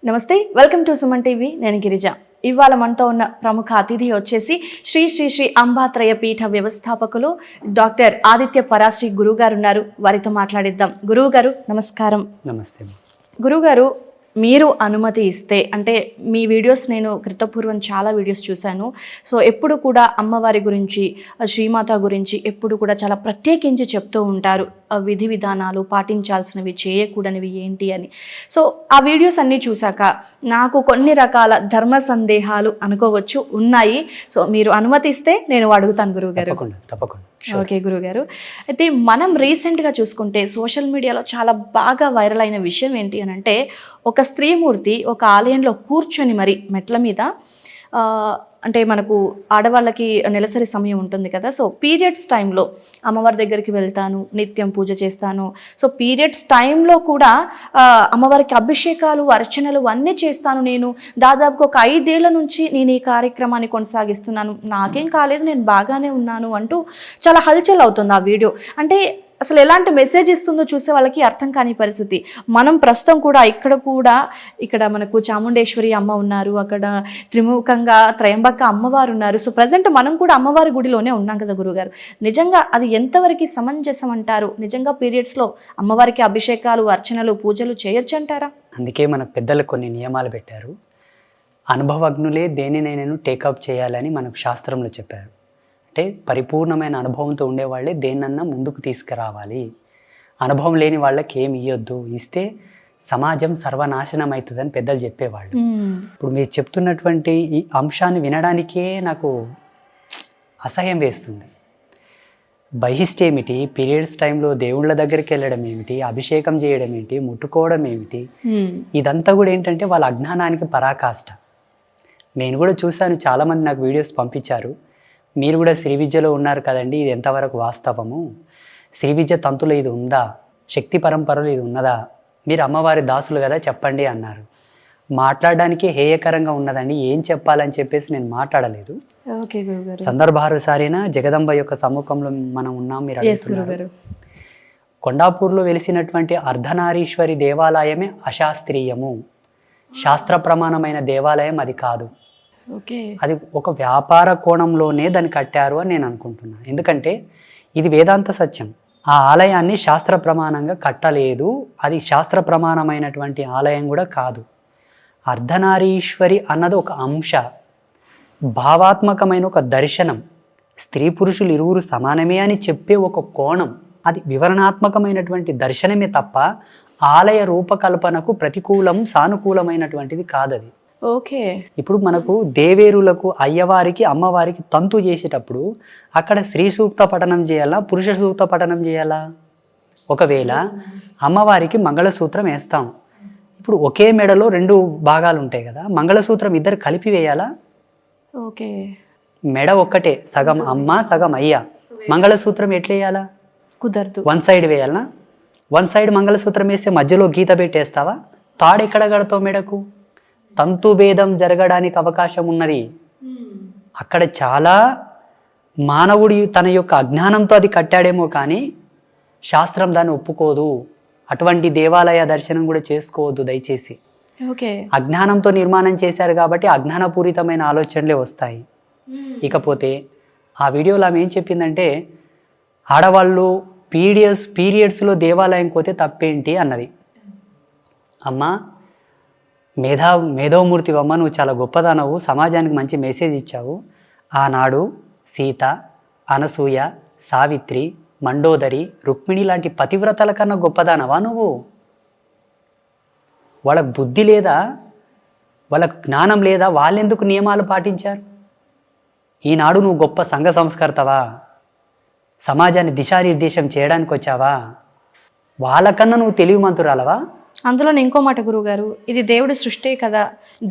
నమస్తే, welcome to Suman TV. నేను గిరిజ. ఇవాళ మనతో ఉన్న ప్రముఖ అతిథి వచ్చేసి శ్రీ శ్రీ శ్రీ అంబాత్రయ పీఠ వ్యవస్థాపకులు డాక్టర్ ఆదిత్య పరాశ్రీ గురువు గారు ఉన్నారు. వారితో మాట్లాడిద్దాం. గురువు గారు నమస్కారం. నమస్తే. గురువు గారు, మీరు అనుమతి ఇస్తే, అంటే మీ వీడియోస్ నేను క్రితపూర్వం చాలా వీడియోస్ చూశాను. సో ఎప్పుడు కూడా అమ్మవారి గురించి, శ్రీమాత గురించి ఎప్పుడు కూడా చాలా ప్రత్యేకించి చెప్తూ ఉంటారు. విధి విధానాలు, పాటించాల్సినవి, చేయకూడనివి ఏంటి అని. సో ఆ వీడియోస్ అన్నీ చూశాక నాకు కొన్ని రకాల ధర్మ సందేహాలు అనుకోవచ్చు ఉన్నాయి. సో మీరు అనుమతిస్తే నేను అడుగుతాను గురువుగారు. తప్పకుండా. ఓకే గురువుగారు. అయితే మనం రీసెంట్గా చూసుకుంటే సోషల్ మీడియాలో చాలా బాగా వైరల్ అయిన విషయం ఏంటి అని అంటే, ఒక స్త్రీమూర్తి ఒక ఆలయంలో కూర్చొని మరి మెట్ల మీద, అంటే మనకు ఆడవాళ్ళకి నెలసరి సమయం ఉంటుంది కదా, సో పీరియడ్స్ టైంలో అమ్మవారి దగ్గరికి వెళ్తాను, నిత్యం పూజ చేస్తాను. సో పీరియడ్స్ టైంలో కూడా అమ్మవారికి అభిషేకాలు, అర్చనలు అన్నీ చేస్తాను. నేను దాదాపుగా ఒక 5 ఏళ్ల నుంచి నేను ఈ కార్యక్రమాన్ని కొనసాగిస్తున్నాను, నాకేం కాలేదు, నేను బాగానే ఉన్నాను అంటూ చాలా హల్చల్ అవుతుంది ఆ వీడియో. అంటే అసలు ఎలాంటి మెసేజ్ ఇస్తుందో చూసే వాళ్ళకి అర్థం కాని పరిస్థితి. మనం ప్రస్తుతం కూడా ఇక్కడ మనకు చాముండేశ్వరి అమ్మ ఉన్నారు, అక్కడ త్రిముఖంగా త్రయంబక అమ్మవారు ఉన్నారు. సో ప్రజెంట్ మనం కూడా అమ్మవారి గుడిలోనే ఉన్నాం కదా గురుగారు. నిజంగా అది ఎంతవరకు సమంజసం అంటారు? నిజంగా పీరియడ్స్లో అమ్మవారికి అభిషేకాలు, అర్చనలు, పూజలు చేయొచ్చు అంటారా? అందుకే మన పెద్దలు కొన్ని నియమాలు పెట్టారు. అనుభవజ్ఞులే దేనినైనా టేకప్ చేయాలని మనకు శాస్త్రంలో చెప్పారు. అంటే పరిపూర్ణమైన అనుభవంతో ఉండేవాళ్ళే దేన్నన్నా ముందుకు తీసుకురావాలి. అనుభవం లేని వాళ్ళకి ఏమి ఇవ్వద్దు, ఇస్తే సమాజం సర్వనాశనం అవుతుందని పెద్దలు చెప్పేవాళ్ళు. ఇప్పుడు మీరు చెప్తున్నటువంటి ఈ అంశాన్ని వినడానికే నాకు అసహ్యం వేస్తుంది. బహిష్ట్ ఏమిటి, పీరియడ్స్ టైంలో దేవుళ్ళ దగ్గరికి వెళ్ళడం ఏమిటి, అభిషేకం చేయడం ఏంటి, ముట్టుకోవడం ఏమిటి, ఇదంతా కూడా ఏంటంటే వాళ్ళ అజ్ఞానానికి పరాకాష్ట. నేను కూడా చూశాను, చాలామంది నాకు వీడియోస్ పంపించారు. మీరు కూడా శ్రీ విద్యలో ఉన్నారు కదండి, ఇది ఎంతవరకు వాస్తవము, శ్రీ విద్య తంతులో ఇది ఉందా, శక్తి పరంపరలో ఇది ఉన్నదా, మీరు అమ్మవారి దాసులు కదా చెప్పండి అన్నారు. మాట్లాడడానికి హేయకరంగా ఉన్నదండి, ఏం చెప్పాలని చెప్పేసి నేను మాట్లాడలేదు. సందర్భానుసారినా జగదంబ యొక్క సమ్ముఖంలో మనం ఉన్నాం. మీరు అడుగుతున్నారు. కొండాపూర్లో వెలిసినటువంటి అర్ధనారీశ్వరి దేవాలయమే అశాస్త్రీయము, శాస్త్ర ప్రమాణమైన దేవాలయం అది కాదు. అది ఒక వ్యాపార కోణంలోనే దాన్ని కట్టారు అని నేను అనుకుంటున్నాను. ఎందుకంటే ఇది వేదాంత సత్యం. ఆ ఆలయాన్ని శాస్త్ర ప్రమాణంగా కట్టలేదు, అది శాస్త్ర ప్రమాణమైనటువంటి ఆలయం కూడా కాదు. అర్ధనారీశ్వరి అన్నది ఒక అంశ, భావాత్మకమైన ఒక దర్శనం, స్త్రీ పురుషులు ఇరువురు సమానమే అని చెప్పే ఒక కోణం, అది వివరణాత్మకమైనటువంటి దర్శనమే తప్ప ఆలయ రూపకల్పనకు ప్రతికూలం, సానుకూలమైనటువంటిది కాదది. ఓకే. ఇప్పుడు మనకు దేవేరులకు, అయ్యవారికి, అమ్మవారికి తంతు చేసేటప్పుడు అక్కడ స్త్రీ సూక్త పఠనం చేయాలా, పురుష సూక్త పఠనం చేయాలా? ఒకవేళ అమ్మవారికి మంగళసూత్రం వేస్తాం, ఇప్పుడు ఒకే మెడలో 2 భాగాలు ఉంటాయి కదా, మంగళసూత్రం ఇద్దరు కలిపి వేయాలా? ఓకే. మెడ ఒక్కటే, సగం అమ్మ సగం అయ్య, మంగళసూత్రం ఎట్లా వేయాలా? కుదరదు. 1 సైడ్ వేయాలనా? 1 సైడ్ మంగళసూత్రం వేస్తే మధ్యలో గీత పెట్టేస్తావా? తాడు ఎక్కడ కడతావు మెడకు? తంతు భేదం జరగడానికి అవకాశం ఉన్నది. అక్కడ చాలా మానవుడి తన యొక్క అజ్ఞానంతో అది కట్టాడేమో కానీ శాస్త్రం దాన్ని ఒప్పుకోదు. అటువంటి దేవాలయ దర్శనం కూడా చేసుకోవద్దు దయచేసి. అజ్ఞానంతో నిర్మాణం చేశారు కాబట్టి అజ్ఞానపూరితమైన ఆలోచనలే వస్తాయి. ఇకపోతే ఆ వీడియోలో ఆమె ఏం చెప్పిందంటే, ఆడవాళ్ళు పీరియడ్స్లో దేవాలయం పోతే తప్పేంటి అన్నది. అమ్మ, మేధోమూర్తి అమ్మ, నువ్వు చాలా గొప్పదానవు, సమాజానికి మంచి మెసేజ్ ఇచ్చావు. ఆనాడు సీత, అనసూయ, సావిత్రి, మండోదరి, రుక్మిణి లాంటి పతివ్రతల కన్నా గొప్పదానవా నువ్వు? వాళ్ళకు బుద్ధి లేదా, వాళ్ళకు జ్ఞానం లేదా? వాళ్ళెందుకు నియమాలు పాటించారు? ఈనాడు నువ్వు గొప్ప సంఘ సంస్కర్తవా, సమాజాన్ని దిశానిర్దేశం చేయడానికి వచ్చావా? వాళ్ళకన్నా నువ్వు తెలివిమంతురాలవా? అందులో ఇంకో మాట గురువుగారు, ఇది దేవుడి సృష్టే కదా,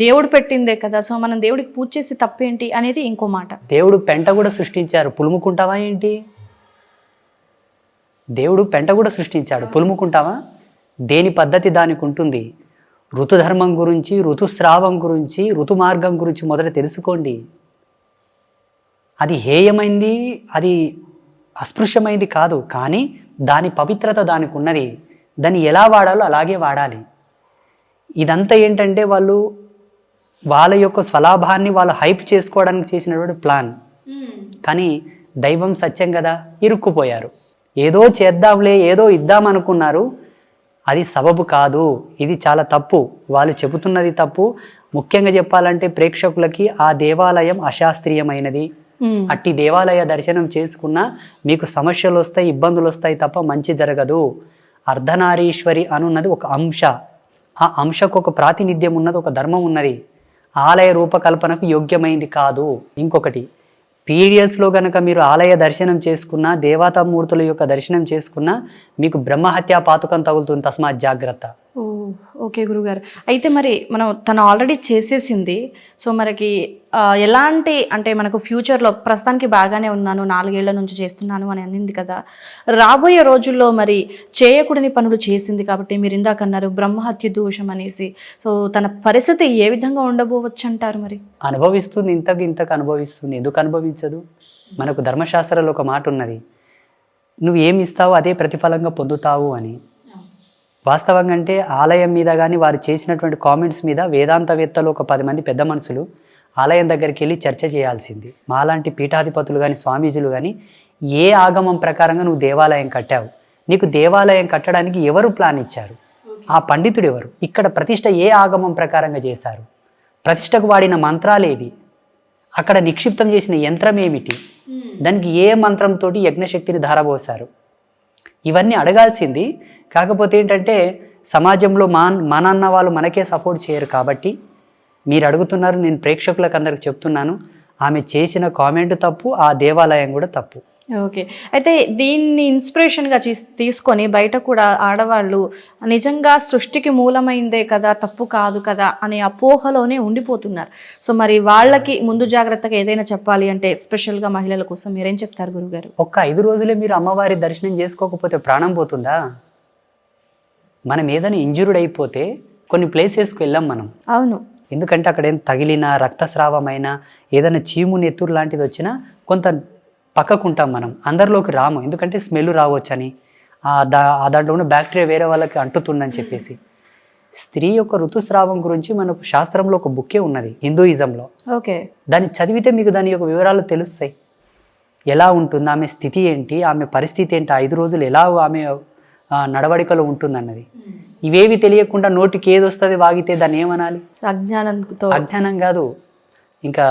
దేవుడు పెట్టిందే కదా, సో మనం దేవుడికి పూజ చేసి తప్పేంటి అనేది ఇంకో మాట. దేవుడు పెంట కూడా సృష్టించారు, పులుముకుంటావా ఏంటి? దేవుడు పెంట కూడా సృష్టించాడు, పులుముకుంటావా? దేని పద్ధతి దానికి ఉంటుంది. ఋతుధర్మం గురించి, ఋతుస్రావం గురించి, ఋతు మార్గం గురించి మొదట తెలుసుకోండి. అది హేయమైంది, అది అస్పృశ్యమైంది కాదు, కానీ దాని పవిత్రత దానికి ఉన్నది. దాన్ని ఎలా వాడాలో అలాగే వాడాలి. ఇదంతా ఏంటంటే వాళ్ళు వాళ్ళ యొక్క స్వలాభాన్ని వాళ్ళు హైప్ చేసుకోవడానికి చేసినటువంటి ప్లాన్. కానీ దైవం సత్యం కదా, ఇరుక్కుపోయారు. ఏదో చేద్దాంలే, ఏదో ఇద్దామనుకున్నారు, అది సబబు కాదు, ఇది చాలా తప్పు, వాళ్ళు చెబుతున్నది తప్పు. ముఖ్యంగా చెప్పాలంటే ప్రేక్షకులకి ఆ దేవాలయం అశాస్త్రీయమైనది, అట్టి దేవాలయ దర్శనం చేసుకున్నా మీకు సమస్యలు వస్తాయి, ఇబ్బందులు వస్తాయి తప్ప మంచి జరగదు. అర్ధనారీశ్వరి అనున్నది ఒక అంశ, ఆ అంశకు ఒక ప్రాతినిధ్యం ఉన్నది, ఒక ధర్మం ఉన్నది, ఆలయ రూపకల్పనకు యోగ్యమైంది కాదు. ఇంకొకటి, పీరియడ్స్లో కనుక మీరు ఆలయ దర్శనం చేసుకున్నా, దేవతామూర్తుల యొక్క దర్శనం చేసుకున్నా మీకు బ్రహ్మహత్యా పాతకం తగులుతుంది, తస్మాత్ జాగ్రత్త. ఓకే గురుగారు, అయితే మరి మనం తను ఆల్రెడీ చేసేసింది, సో మనకి ఎలాంటి అంటే మనకు ఫ్యూచర్లో ప్రస్తుతానికి బాగానే ఉన్నాను, 4 ఏళ్ల నుంచి చేస్తున్నాను అని అనింది కదా, రాబోయే రోజుల్లో మరి చేయకూడని పనులు చేసింది కాబట్టి మీరు ఇందాక అన్నారు బ్రహ్మహత్య దోషం అనేసి, సో తన పరిస్థితి ఏ విధంగా ఉండబోవచ్చు అంటారు? మరి అనుభవిస్తుంది, ఇంతకు అనుభవిస్తుంది, ఎందుకు అనుభవించదు? మనకు ధర్మశాస్త్రంలో ఒక మాట ఉన్నది, నువ్వు ఏమి ఇస్తావో అదే ప్రతిఫలంగా పొందుతావు అని. వాస్తవంగా అంటే ఆలయం మీద కానీ వారు చేసినటువంటి కామెంట్స్ మీద వేదాంతవేత్తలు ఒక 10 మంది పెద్ద మనుషులు ఆలయం దగ్గరికి వెళ్ళి చర్చ చేయాల్సింది. మాలాంటి పీఠాధిపతులు కానీ స్వామీజీలు కానీ ఏ ఆగమం ప్రకారంగా నువ్వు దేవాలయం కట్టావు, నీకు దేవాలయం కట్టడానికి ఎవరు ప్లాన్ ఇచ్చారు, ఆ పండితుడు ఎవరు, ఇక్కడ ప్రతిష్ట ఏ ఆగమం ప్రకారంగా చేశారు, ప్రతిష్టకు వాడిన మంత్రాలేవి, అక్కడ నిక్షిప్తం చేసిన యంత్రం ఏమిటి, దానికి ఏ మంత్రంతో యజ్ఞశక్తిని ధారబోసారు, ఇవన్నీ అడగాల్సింది. కాకపోతే ఏంటంటే సమాజంలో మనన్న వాళ్ళు మనకే సపోర్ట్ చేయరు కాబట్టి మీరు అడుగుతున్నారు, నేను ప్రేక్షకులకు అందరికి చెప్తున్నాను, ఆమె చేసిన కామెంట్ తప్పు, ఆ దేవాలయం కూడా తప్పు. ఓకే, అయితే దీన్ని ఇన్స్పిరేషన్గా తీసుకొని బయట కూడా ఆడవాళ్ళు నిజంగా సృష్టికి మూలమైందే కదా, తప్పు కాదు కదా అనే అపోహలోనే ఉండిపోతున్నారు. సో మరి వాళ్ళకి ముందు జాగ్రత్తగా ఏదైనా చెప్పాలి అంటే స్పెషల్గా మహిళల కోసం మీరేం చెప్తారు గురుగారు? ఒక్క 5 రోజులే మీరు అమ్మవారి దర్శనం చేసుకోకపోతే ప్రాణం పోతుందా? మనం ఏదైనా ఇంజుర్డ్ అయిపోతే కొన్ని ప్లేసెస్కి వెళ్ళాం మనం. అవును, ఎందుకంటే అక్కడ ఏం తగిలినా, రక్తస్రావమైనా, ఏదైనా చీము నెత్తురు లాంటిది వచ్చినా కొంత పక్కకుంటాం మనం, అందరిలోకి రాము, ఎందుకంటే స్మెల్ రావచ్చని, దాంట్లో ఉన్న బ్యాక్టీరియా వేరే వాళ్ళకి అంటుతుందని చెప్పేసి. స్త్రీ యొక్క ఋతుస్రావం గురించి మనకు శాస్త్రంలో ఒక బుక్కే ఉన్నది హిందూయిజంలో. ఓకే, దాన్ని చదివితే మీకు దాని యొక్క వివరాలు తెలుస్తాయి, ఎలా ఉంటుంది, ఆమె స్థితి ఏంటి, ఆమె పరిస్థితి ఏంటి, 5 రోజులు ఎలా ఆమె నడవడికలో ఉంటుందన్నది. ఇవేవి తెలియకుండా నోటికి ఏది వస్తుంది వాగితే దాన్ని ఏమనాలి? అజ్ఞానం కాదు, ఇంకా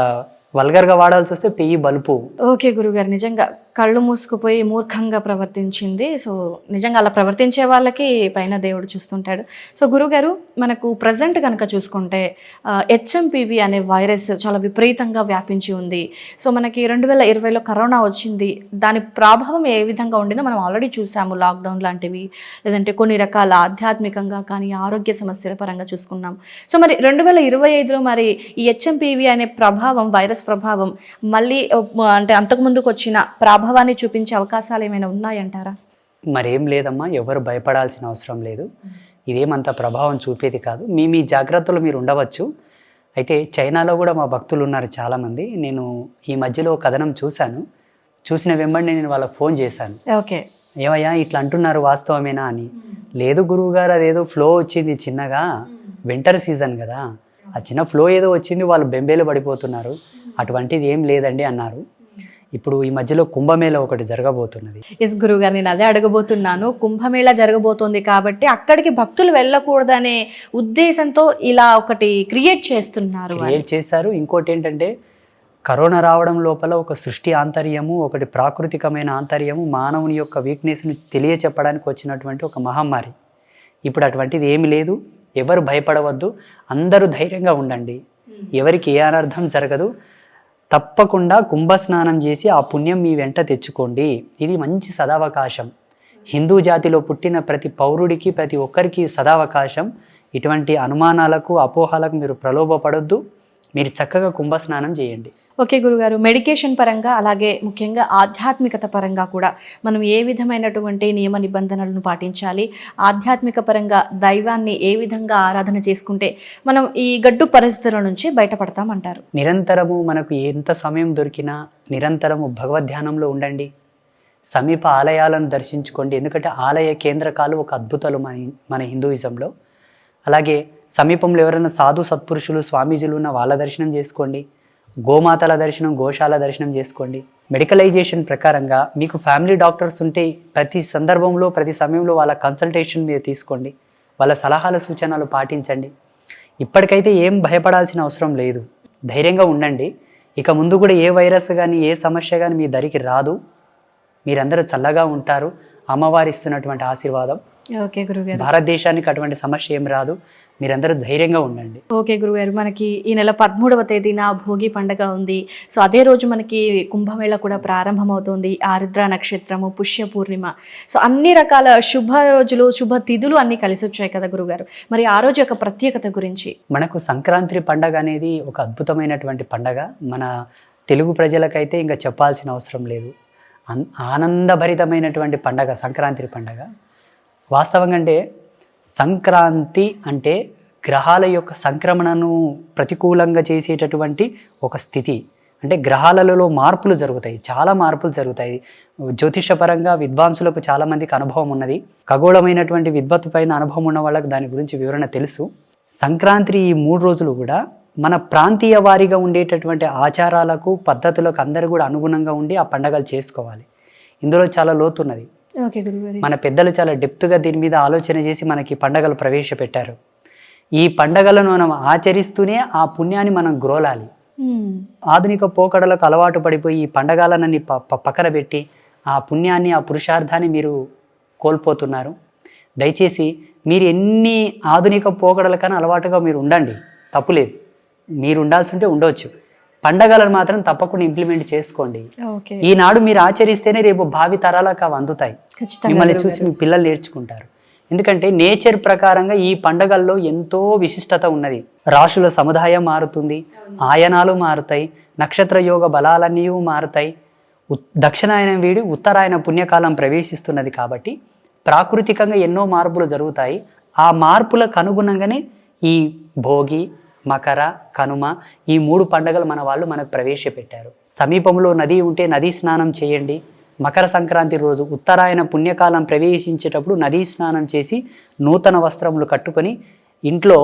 వల్గర్గా వాడాల్సి వస్తే పెయ్యి బలుపు. ఓకే గురుగారు, నిజంగా కళ్ళు మూసుకుపోయి మూర్ఖంగా ప్రవర్తించింది. సో నిజంగా అలా ప్రవర్తించే వాళ్ళకి పైన దేవుడు చూస్తుంటాడు. సో గురుగారు, మనకు ప్రజెంట్ కనుక చూసుకుంటే HMPV అనే వైరస్ చాలా విపరీతంగా వ్యాపించి ఉంది. సో మనకి 2020లో కరోనా వచ్చింది, దాని ప్రభావం ఏ విధంగా ఉండిందో మనం ఆల్రెడీ చూసాము, లాక్డౌన్ లాంటివి, లేదంటే కొన్ని రకాల ఆధ్యాత్మికంగా కానీ ఆరోగ్య సమస్యల పరంగా చూసుకున్నాం. సో మరి 2025లో మరి ఈ HMPV అనే ప్రభావం, వైరస్ ప్రభావం మళ్ళీ అంటే అంతకుముందుకు వచ్చిన ప్రభావాన్ని చూపించే అవకాశాలు ఏమైనా ఉన్నాయంటారా? మరేం లేదమ్మా, ఎవరు భయపడాల్సిన అవసరం లేదు, ఇదేమంత ప్రభావం చూపేది కాదు. మీ జాగ్రత్తలు మీరు ఉండవచ్చు. అయితే చైనాలో కూడా మా భక్తులు ఉన్నారు చాలామంది. నేను ఈ మధ్యలో కథనం చూసిన వెంబడి నేను వాళ్ళకి ఫోన్ చేశాను. ఓకే, ఏమయ్యా ఇట్లా అంటున్నారు, వాస్తవమేనా అని. లేదు గురువు గారు, అదేదో ఫ్లో వచ్చింది చిన్నగా, వింటర్ సీజన్ కదా, ఆ చిన్న ఫ్లో ఏదో వచ్చింది, వాళ్ళు బెంబేలు పడిపోతున్నారు, అటువంటిది ఏం లేదండి అన్నారు. ఇప్పుడు ఈ మధ్యలో కుంభమేళా ఒకటి జరగబోతున్నది. ఎస్ గురుగారు, నేను అదే అడగబోతున్నాను. కుంభమేళా జరగబోతోంది కాబట్టి అక్కడికి భక్తులు వెళ్ళకూడదనే ఉద్దేశంతో ఇలా ఒకటి క్రియేట్ చేశారు. ఇంకోటి ఏంటంటే కరోనా రావడం లోపల ఒక సృష్టి ఆంతర్యము, ఒకటి ప్రాకృతికమైన ఆంతర్యము, మానవుని యొక్క వీక్నెస్ను తెలియచెప్పడానికి వచ్చినటువంటి ఒక మహమ్మారి. ఇప్పుడు అటువంటిది ఏమి లేదు, ఎవరు భయపడవద్దు, అందరూ ధైర్యంగా ఉండండి, ఎవరికి ఏ అనర్థం జరగదు. తప్పకుండా కుంభస్నానం చేసి ఆ పుణ్యం మీ వెంట తెచ్చుకోండి. ఇది మంచి సదావకాశం, హిందూ జాతిలో పుట్టిన ప్రతి పౌరుడికి, ప్రతి ఒక్కరికి సదావకాశం. ఇటువంటి అనుమానాలకు, అపోహలకు మీరు ప్రలోభపడొద్దు, మీరు చక్కగా కుంభస్నానం చేయండి. ఓకే గురుగారు, మెడికేషన్ పరంగా అలాగే ముఖ్యంగా ఆధ్యాత్మికత పరంగా కూడా మనం ఏ విధమైనటువంటి నియమ నిబంధనలను పాటించాలి, ఆధ్యాత్మిక పరంగా దైవాన్ని ఏ విధంగా ఆరాధన చేసుకుంటే మనం ఈ గడ్డు పరిస్థితుల నుంచి బయటపడతామంటారు? నిరంతరము మనకు ఎంత సమయం దొరికినా నిరంతరము భగవద్ధ్యానంలో ఉండండి, సమీప ఆలయాలను దర్శించుకోండి. ఎందుకంటే ఆలయ కేంద్రకాలు ఒక అద్భుతాలు మన హిందూయిజంలో. అలాగే సమీపంలో ఎవరైనా సాధు సత్పురుషులు స్వామీజీలు ఉన్న వాళ్ళ దర్శనం చేసుకోండి. గోమాతల దర్శనం, గోశాల దర్శనం చేసుకోండి. మెడికలైజేషన్ ప్రకారంగా మీకు ఫ్యామిలీ డాక్టర్స్ ఉంటే ప్రతి సందర్భంలో ప్రతి సమయంలో వాళ్ళ కన్సల్టేషన్ మీరు తీసుకోండి. వాళ్ళ సలహాలు సూచనలు పాటించండి. ఇప్పటికైతే ఏం భయపడాల్సిన అవసరం లేదు. ధైర్యంగా ఉండండి. ఇక ముందు కూడా ఏ వైరస్ కానీ ఏ సమస్య కానీ మీ దరికి రాదు. మీరందరూ చల్లగా ఉంటారు. అమ్మవారి ఇస్తున్నటువంటి ఆశీర్వాదం. ఓకే గురుగారు. భారతదేశానికి అటువంటి సమస్య ఏం రాదు. మీరందరూ ధైర్యంగా ఉండండి. ఓకే గురుగారు, మనకి ఈ నెల 13వ తేదీన భోగి పండగ ఉంది. సో అదే రోజు మనకి కుంభమేళ కూడా ప్రారంభమవుతుంది. ఆరుద్ర నక్షత్రము, పుష్య పూర్ణిమ. సో అన్ని రకాల శుభ రోజులు, శుభ తిథులు అన్నీ కలిసి వచ్చాయి కదా గురుగారు. మరి ఆ రోజు యొక్క ప్రత్యేకత గురించి. మనకు సంక్రాంతి పండగ అనేది ఒక అద్భుతమైనటువంటి పండగ. మన తెలుగు ప్రజలకైతే ఇంకా చెప్పాల్సిన అవసరం లేదు. ఆనందభరితమైనటువంటి పండగ సంక్రాంతి పండగ. వాస్తవంగా అంటే సంక్రాంతి అంటే గ్రహాల యొక్క సంక్రమణను ప్రతికూలంగా చేసేటటువంటి ఒక స్థితి. అంటే గ్రహాలలో మార్పులు జరుగుతాయి, చాలా మార్పులు జరుగుతాయి. జ్యోతిషపరంగా విద్వాంసులకు చాలామందికి అనుభవం ఉన్నది. ఖగోళమైనటువంటి విద్వత్తు పైన అనుభవం ఉన్న వాళ్ళకి దాని గురించి వివరణ తెలుసు. సంక్రాంతి ఈ 3 రోజులు కూడా మన ప్రాంతీయ వారీగా ఉండేటటువంటి ఆచారాలకు పద్ధతులకు అందరూ కూడా అనుగుణంగా ఉండి ఆ పండగలు చేసుకోవాలి. ఇందులో చాలా లోతున్నది. ఓకే గురుగారు. మన పెద్దలు చాలా డెప్త్గా దీని మీద ఆలోచన చేసి మనకి పండగలు ప్రవేశపెట్టారు. ఈ పండగలను మనం ఆచరిస్తూనే ఆ పుణ్యాన్ని మనం గ్రోలాలి. ఆధునిక పోకడలకు అలవాటు పడిపోయి ఈ పండగలనని పక్కన పెట్టి ఆ పుణ్యాన్ని, ఆ పురుషార్థాన్ని మీరు కోల్పోతున్నారు. దయచేసి మీరు ఎన్ని ఆధునిక పోకడలకన్నా అలవాటుగా మీరు ఉండండి, తప్పులేదు. మీరు ఉండాల్సి ఉంటే ఉండవచ్చు. పండగలను మాత్రం తప్పకుండా ఇంప్లిమెంట్ చేసుకోండి. ఈనాడు మీరు ఆచరిస్తేనే రేపు భావి తరాలకు అవి అందుతాయి. మిమ్మల్ని చూసి మీ పిల్లలు నేర్చుకుంటారు. ఎందుకంటే నేచర్ ప్రకారంగా ఈ పండగల్లో ఎంతో విశిష్టత ఉన్నది. రాశుల సముదాయం మారుతుంది, ఆయనాలు మారుతాయి, నక్షత్ర యోగ బలాలన్నీ మారుతాయి. దక్షిణాయనం వీడి ఉత్తరాయణ పుణ్యకాలం ప్రవేశిస్తున్నది కాబట్టి ప్రాకృతికంగా ఎన్నో మార్పులు జరుగుతాయి. ఆ మార్పులకు అనుగుణంగానే ఈ భోగి, మకర, కనుమ ఈ 3 పండుగలు మన వాళ్ళు మనకు ప్రవేశపెట్టారు. సమీపంలో నది ఉంటే నదీ స్నానం చేయండి. మకర సంక్రాంతి రోజు ఉత్తరాయణ పుణ్యకాలం ప్రవేశించేటప్పుడు నదీ స్నానం చేసి నూతన వస్త్రములు కట్టుకొని ఇంట్లో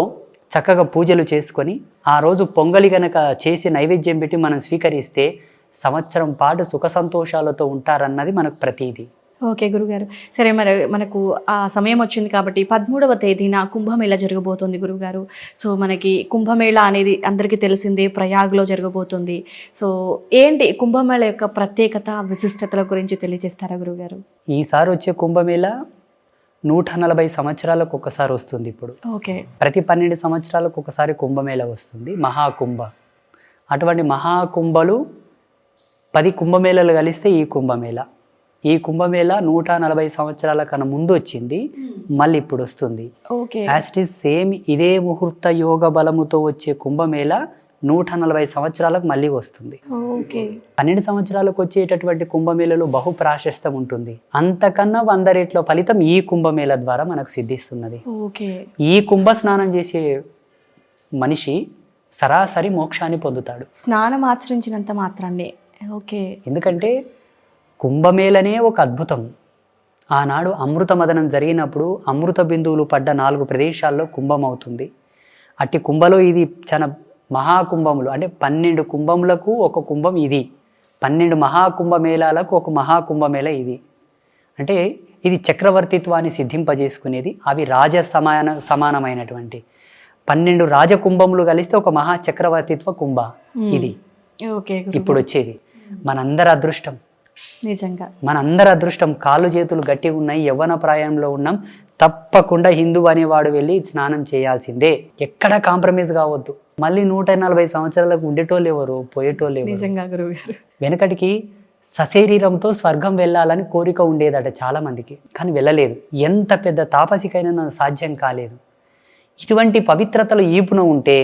చక్కగా పూజలు చేసుకొని ఆ రోజు పొంగలి గనక చేసి నైవేద్యం పెట్టి మనం స్వీకరిస్తే సంవత్సరం పాటు సుఖ సంతోషాలతో ఉంటారన్నది మనకు ప్రతీది. ఓకే గురుగారు. సరే, మరి మనకు ఆ సమయం వచ్చింది కాబట్టి 13వ తేదీన కుంభమేళ జరగబోతుంది గురుగారు. సో మనకి కుంభమేళ అనేది అందరికీ తెలిసిందే, ప్రయాగ్లో జరగబోతుంది. సో ఏంటి కుంభమేళ యొక్క ప్రత్యేకత, విశిష్టతల గురించి తెలియజేస్తారా గురుగారు? ఈసారి వచ్చే కుంభమేళ 140 సంవత్సరాలకు ఒకసారి వస్తుంది. ఇప్పుడు ఓకే, ప్రతి 12 సంవత్సరాలకు ఒకసారి కుంభమేళ వస్తుంది, మహాకుంభ. అటువంటి మహాకుంభలు 10 కుంభమేళలు కలిస్తే ఈ కుంభమేళ. ఈ కుంభమేళ 140 సంవత్సరాల కన్నా ముందు వచ్చింది, మళ్ళీ ఇప్పుడు వస్తుంది. యాజ్ ఇట్ ఈస్ సేమ్ ఇదే ముహూర్త యోగ బలముతో వచ్చే కుంభమేళ 140 సంవత్సరాలకు మళ్ళీ వస్తుంది. 12 సంవత్సరాలకు వచ్చేటటువంటి కుంభమేళలో బహు ప్రాశస్తం ఉంటుంది. అంతకన్నా 100 రెట్ల ఫలితం ఈ కుంభమేళ ద్వారా మనకు సిద్ధిస్తున్నది. ఈ కుంభ స్నానం చేసే మనిషి సరాసరి మోక్షాన్ని పొందుతాడు, స్నానం ఆచరించినంత మాత్రాన్ని. ఎందుకంటే కుంభమేళనే ఒక అద్భుతం. ఆనాడు అమృత మదనం జరిగినప్పుడు అమృత బిందువులు పడ్డ 4 ప్రదేశాల్లో కుంభం అవుతుంది. అట్టి కుంభలో ఇది చాలా మహాకుంభములు. అంటే 12 కుంభములకు ఒక కుంభం ఇది, 12 మహాకుంభమేళాలకు ఒక మహాకుంభమేళ ఇది. అంటే ఇది చక్రవర్తిత్వాన్ని సిద్ధింపజేసుకునేది. అవి సమానమైనటువంటి 12 రాజకుంభములు కలిస్తే ఒక మహా చక్రవర్తిత్వ కుంభ ఇది. ఇప్పుడు వచ్చేది మనందరి అదృష్టం. నిజంగా మనందరి అదృష్టం. కాళ్ళు చేతులు గట్టి ఉన్నాయి, యవ్వన ప్రాయంలో ఉన్నాం. తప్పకుండా హిందూ అనేవాడు వెళ్ళి స్నానం చేయాల్సిందే. ఎక్కడా కాంప్రమైజ్ కావద్దు. మళ్ళీ 140 సంవత్సరాలకు ఉండేటోళ్ళు ఎవరు, పోయేటోళ్ళు ఎవరు? వెనకటికి సశరీరంతో స్వర్గం వెళ్ళాలని కోరిక ఉండేదట చాలా మందికి, కానీ వెళ్ళలేదు. ఎంత పెద్ద తాపసికైనా సాధ్యం కాలేదు. ఇటువంటి పవిత్రతలు ఈపున ఉంటే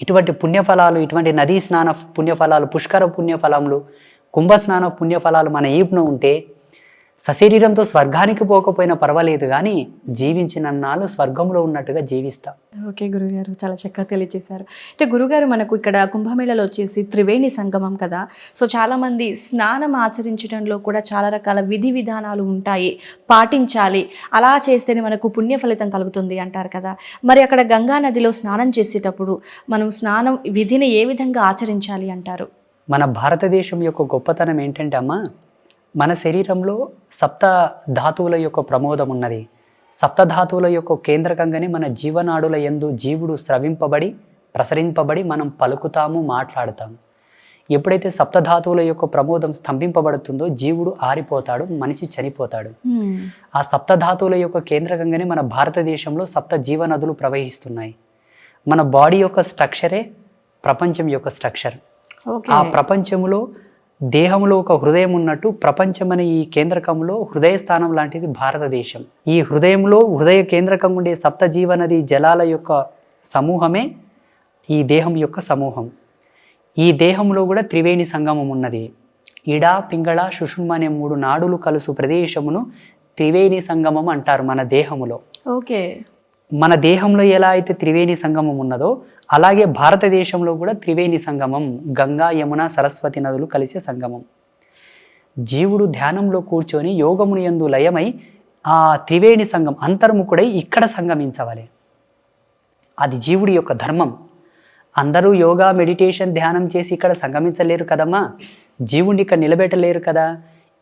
ఇటువంటి పుణ్యఫలాలు, ఇటువంటి నదీ స్నాన పుణ్యఫలాలు, పుష్కర పుణ్యఫలములు, కుంభస్నాన పుణ్యఫలాలు మన ఈపున ఉంటే సశరీరంతో స్వర్గానికి పోకపోయినా పర్వాలేదు కానీ జీవించినన్నాళ్ళు స్వర్గంలో ఉన్నట్టుగా జీవిస్తా. ఓకే గురుగారు, చాలా చక్కగా తెలియజేశారు. అయితే గురుగారు, మనకు ఇక్కడ కుంభమేళలో వచ్చేసి త్రివేణి సంగమం కదా, సో చాలామంది స్నానం ఆచరించడంలో కూడా చాలా రకాల విధి విధానాలు ఉంటాయి, పాటించాలి, అలా చేస్తేనే మనకు పుణ్య ఫలితం కలుగుతుంది అంటారు కదా. మరి అక్కడ గంగా నదిలో స్నానం చేసేటప్పుడు మనం స్నానం విధిని ఏ విధంగా ఆచరించాలి అంటారు? మన భారతదేశం యొక్క గొప్పతనం ఏంటంటే అమ్మా, మన శరీరంలో సప్త ధాతువుల యొక్క ప్రమోదం ఉన్నది. సప్తధాతువుల యొక్క కేంద్రకంగానే మన జీవనాడుల యందు జీవుడు స్రవింపబడి ప్రసరింపబడి మనం పలుకుతాము, మాట్లాడతాము. ఎప్పుడైతే సప్తధాతువుల యొక్క ప్రమోదం స్తంభింపబడుతుందో జీవుడు ఆరిపోతాడు, మనిషి చనిపోతాడు. ఆ సప్తధాతువుల యొక్క కేంద్రకంగానే మన భారతదేశంలో సప్త జీవనదులు ప్రవహిస్తున్నాయి. మన బాడీ యొక్క స్ట్రక్చరే ప్రపంచం యొక్క స్ట్రక్చర్. ఆ ప్రపంచంలో దేహంలో ఒక హృదయం ఉన్నట్టు ప్రపంచం అనే ఈ కేంద్రకంలో హృదయ స్థానం లాంటిది భారతదేశం. ఈ హృదయంలో హృదయ కేంద్రకం ఉండే సప్త జీవనది జలాల యొక్క సమూహమే ఈ దేహం యొక్క సమూహం. ఈ దేహంలో కూడా త్రివేణి సంగమం ఉన్నది. ఇడ, పింగళ, సుషుమ్న అనే 3 నాడులు కలుసు ప్రదేశమును త్రివేణి సంగమం అంటారు మన దేహములో. ఓకే. మన దేహంలో ఎలా అయితే త్రివేణి సంగమం ఉన్నదో అలాగే భారతదేశంలో కూడా త్రివేణి సంగమం, గంగా, యమున, సరస్వతి నదులు కలిసే సంగమం. జీవుడు ధ్యానంలో కూర్చొని యోగముని యందు లయమై ఆ త్రివేణి సంగం అంతర్ముఖుడై ఇక్కడ సంగమించవాలి. అది జీవుడి యొక్క ధర్మం. అందరూ యోగా, మెడిటేషన్, ధ్యానం చేసి ఇక్కడ సంగమించలేరు కదమ్మా, జీవుడిని ఇక్కడ నిలబెట్టలేరు కదా.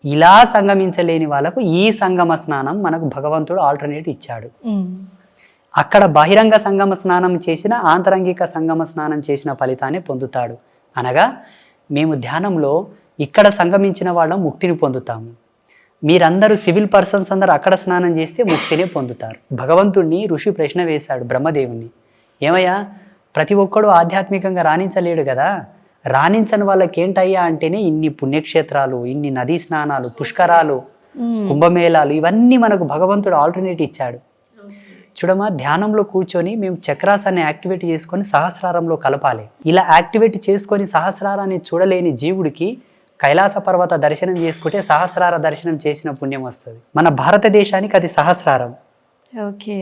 ఇలా సంగమించలేని వాళ్ళకు ఈ సంగమ స్నానం మనకు భగవంతుడు ఆల్టర్నేట్ ఇచ్చాడు. అక్కడ బహిరంగ సంగమ స్నానం చేసిన ఆంతరంగిక సంగమ స్నానం చేసిన ఫలితాన్ని పొందుతాడు. అనగా మేము ధ్యానంలో ఇక్కడ సంగమించిన వాళ్ళం ముక్తిని పొందుతాము. మీరందరూ సివిల్ పర్సన్స్ అందరూ అక్కడ స్నానం చేస్తే ముక్తిని పొందుతారు. భగవంతుడిని ఋషి ప్రశ్న వేశాడు బ్రహ్మదేవుణ్ణి, ఏమయ్యా ప్రతి ఒక్కడు ఆధ్యాత్మికంగా రాణించలేడు కదా, రాణించని వాళ్ళకి ఏంటయ్యా అంటేనే ఇన్ని పుణ్యక్షేత్రాలు, ఇన్ని నదీ స్నానాలు, పుష్కరాలు, కుంభమేళాలు, ఇవన్నీ మనకు భగవంతుడు ఆల్టర్నేట్ ఇచ్చాడు. చూడమా, ధ్యానంలో కూర్చొని మేము చక్రాసాన్ని యాక్టివేట్ చేసుకొని సహస్రారంలో కలపాలి. ఇలా యాక్టివేట్ చేసుకొని సహస్రారాన్ని చూడలేని జీవుడికి కైలాస పర్వత దర్శనం చేసుకుంటే సహస్రార దర్శనం చేసిన పుణ్యం వస్తుంది. మన భారతదేశానికి అది సహస్రారం. ఓకే,